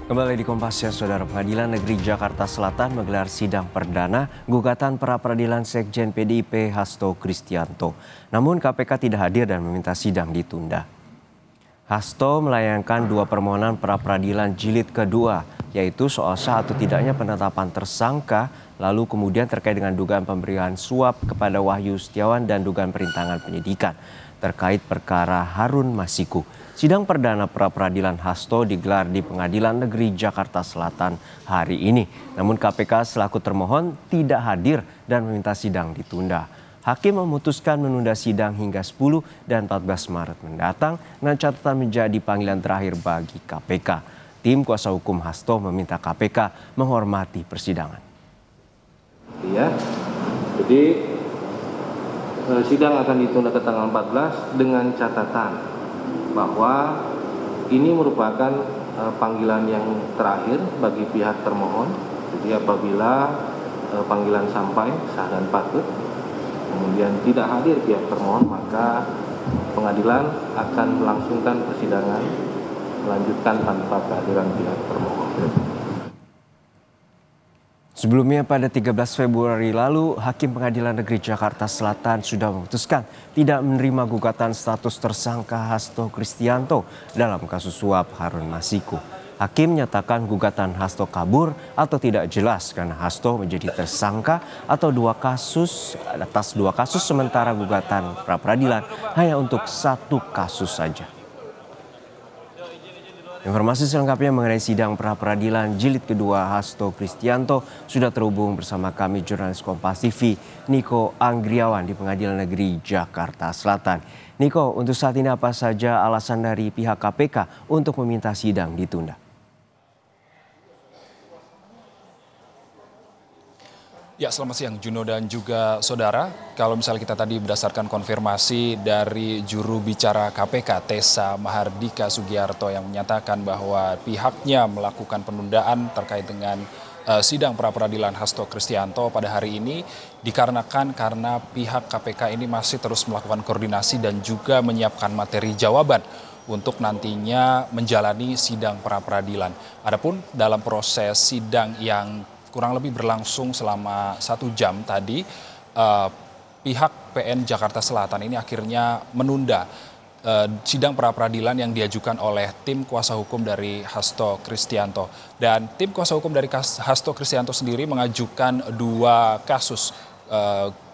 Kembali di Kompas ya, Saudara. Pengadilan Negeri Jakarta Selatan menggelar sidang perdana gugatan pra-peradilan Sekjen PDIP Hasto Kristianto. Namun KPK tidak hadir dan meminta sidang ditunda. Hasto melayangkan dua permohonan pra-peradilan jilid kedua, yaitu soal sah atau tidaknya penetapan tersangka, lalu kemudian terkait dengan dugaan pemberian suap kepada Wahyu Setiawan dan dugaan perintangan penyidikan terkait perkara Harun Masiku. Sidang perdana pra-peradilan Hasto digelar di Pengadilan Negeri Jakarta Selatan hari ini. Namun KPK selaku termohon tidak hadir dan meminta sidang ditunda. Hakim memutuskan menunda sidang hingga 10 dan 14 Maret mendatang dengan catatan menjadi panggilan terakhir bagi KPK. Tim kuasa hukum Hasto meminta KPK menghormati persidangan. Ya, jadi sidang akan ditunda ke tanggal 14 dengan catatan bahwa ini merupakan panggilan yang terakhir bagi pihak termohon. Jadi apabila panggilan sampai sah dan patut, kemudian tidak hadir pihak termohon, maka pengadilan akan melangsungkan persidangan melanjutkan tanpa kehadiran pihak termohon. Sebelumnya pada 13 Februari lalu, Hakim Pengadilan Negeri Jakarta Selatan sudah memutuskan tidak menerima gugatan status tersangka Hasto Kristianto dalam kasus suap Harun Masiku. Hakim menyatakan gugatan Hasto kabur atau tidak jelas karena Hasto menjadi tersangka atas dua kasus sementara gugatan pra-peradilan hanya untuk satu kasus saja. Informasi selengkapnya mengenai sidang pra-peradilan jilid kedua Hasto Kristianto sudah terhubung bersama kami jurnalis Kompas TV Niko Anggriawan di Pengadilan Negeri Jakarta Selatan. Niko, untuk saat ini apa saja alasan dari pihak KPK untuk meminta sidang ditunda? Ya, selamat siang Juno dan juga saudara. Kalau misalnya kita tadi berdasarkan konfirmasi dari juru bicara KPK Tessa Mahardika Sugiarto yang menyatakan bahwa pihaknya melakukan penundaan terkait dengan sidang pra-peradilan Hasto Kristianto pada hari ini dikarenakan karena pihak KPK ini masih terus melakukan koordinasi dan juga menyiapkan materi jawaban untuk nantinya menjalani sidang pra-peradilan. Adapun dalam proses sidang yang kurang lebih berlangsung selama 1 jam tadi, pihak PN Jakarta Selatan ini akhirnya menunda sidang pra-peradilan yang diajukan oleh tim kuasa hukum dari Hasto Kristianto. Dan tim kuasa hukum dari Hasto Kristianto sendiri mengajukan 2 kasus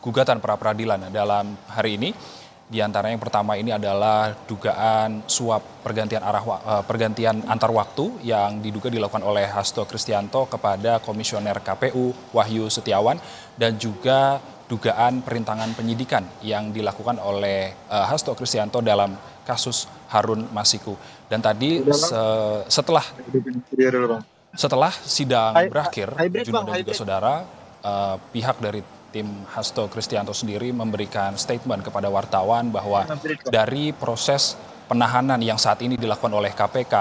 gugatan pra-peradilan dalam hari ini. Di antara yang pertama ini adalah dugaan suap pergantian antar waktu yang diduga dilakukan oleh Hasto Kristianto kepada Komisioner KPU Wahyu Setiawan dan juga dugaan perintangan penyidikan yang dilakukan oleh Hasto Kristianto dalam kasus Harun Masiku. Dan tadi setelah sidang berakhir, Juno dan juga saudara, pihak dari tim Hasto Kristianto sendiri memberikan statement kepada wartawan bahwa dari proses penahanan yang saat ini dilakukan oleh KPK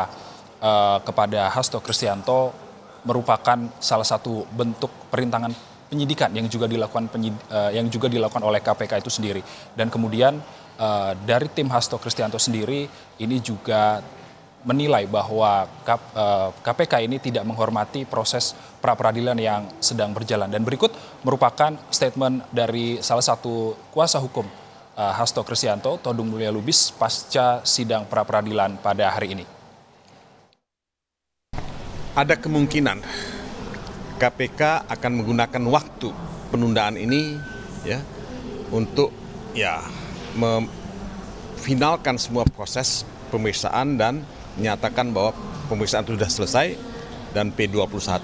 kepada Hasto Kristianto merupakan salah satu bentuk perintangan penyidikan yang juga dilakukan oleh KPK itu sendiri. Dan kemudian dari tim Hasto Kristianto sendiri ini juga menilai bahwa KPK ini tidak menghormati proses pra-peradilan yang sedang berjalan. Dan berikut merupakan statement dari salah satu kuasa hukum Hasto Kristianto, Todung Mulya Lubis, pasca sidang pra-peradilan pada hari ini. Ada kemungkinan KPK akan menggunakan waktu penundaan ini ya untuk memfinalkan semua proses pemeriksaan dan menyatakan bahwa pemeriksaan itu sudah selesai dan P21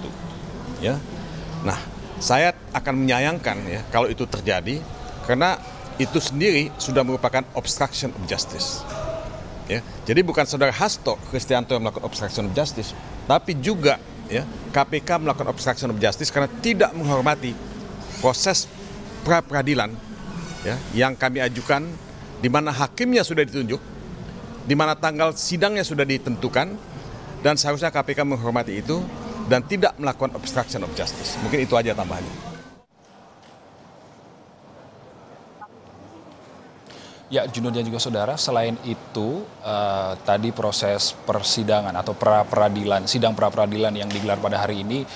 ya. Nah, saya akan menyayangkan ya kalau itu terjadi karena itu sendiri sudah merupakan obstruction of justice. Ya. Jadi bukan saudara Hasto Kristianto yang melakukan obstruction of justice, tapi juga ya KPK melakukan obstruction of justice karena tidak menghormati proses pra-peradilan ya yang kami ajukan, di mana hakimnya sudah ditunjuk, di mana tanggal sidangnya sudah ditentukan, dan seharusnya KPK menghormati itu dan tidak melakukan obstruction of justice. Mungkin itu aja tambahannya. Ya, Juno dan juga saudara, selain itu tadi proses persidangan atau pra-peradilan, sidang pra-peradilan yang digelar pada hari ini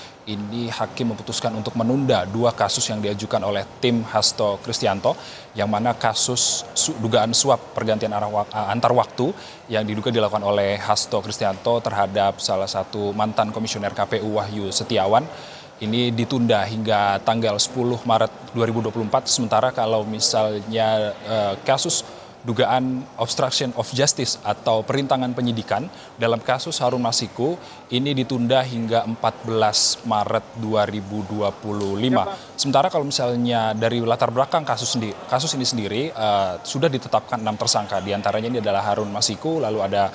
hakim memutuskan untuk menunda 2 kasus yang diajukan oleh tim Hasto Kristianto, yang mana kasus dugaan suap pergantian antar waktu yang diduga dilakukan oleh Hasto Kristianto terhadap salah satu mantan komisioner KPU Wahyu Setiawan. Ini ditunda hingga tanggal 10 Maret 2024, sementara kalau misalnya kasus dugaan obstruction of justice atau perintangan penyidikan dalam kasus Harun Masiku ini ditunda hingga 14 Maret 2025. Sementara kalau misalnya dari latar belakang kasus ini sendiri sudah ditetapkan 6 tersangka, diantaranya ini adalah Harun Masiku, lalu ada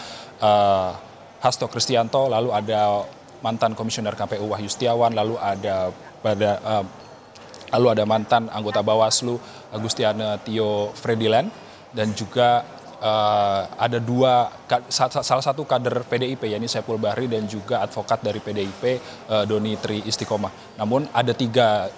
Hasto Kristianto, lalu ada mantan komisioner KPU Wahyu Setiawan, lalu ada mantan anggota Bawaslu Agustiana Tio Frediland, dan juga ada salah satu kader PDIP yakni Saiful Bahri dan juga advokat dari PDIP Doni Tri Istiqomah. Namun ada tiga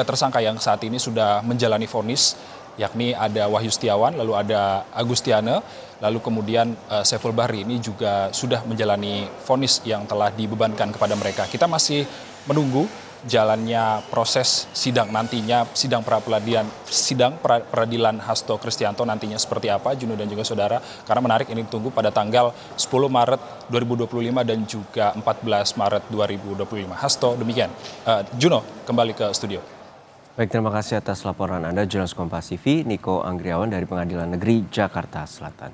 tersangka yang saat ini sudah menjalani vonis, yakni ada Wahyu Setiawan, lalu ada Agustiana, lalu kemudian Saiful Bahri ini juga sudah menjalani vonis yang telah dibebankan kepada mereka. Kita masih menunggu jalannya proses sidang nantinya, sidang peradilan Hasto Kristianto nantinya seperti apa, Juno dan juga saudara, karena menarik ini ditunggu pada tanggal 10 Maret 2025 dan juga 14 Maret 2025. Hasto, demikian. Juno, kembali ke studio. Baik, terima kasih atas laporan Anda, jurnalis Kompas TV, Niko Anggriawan dari Pengadilan Negeri Jakarta Selatan.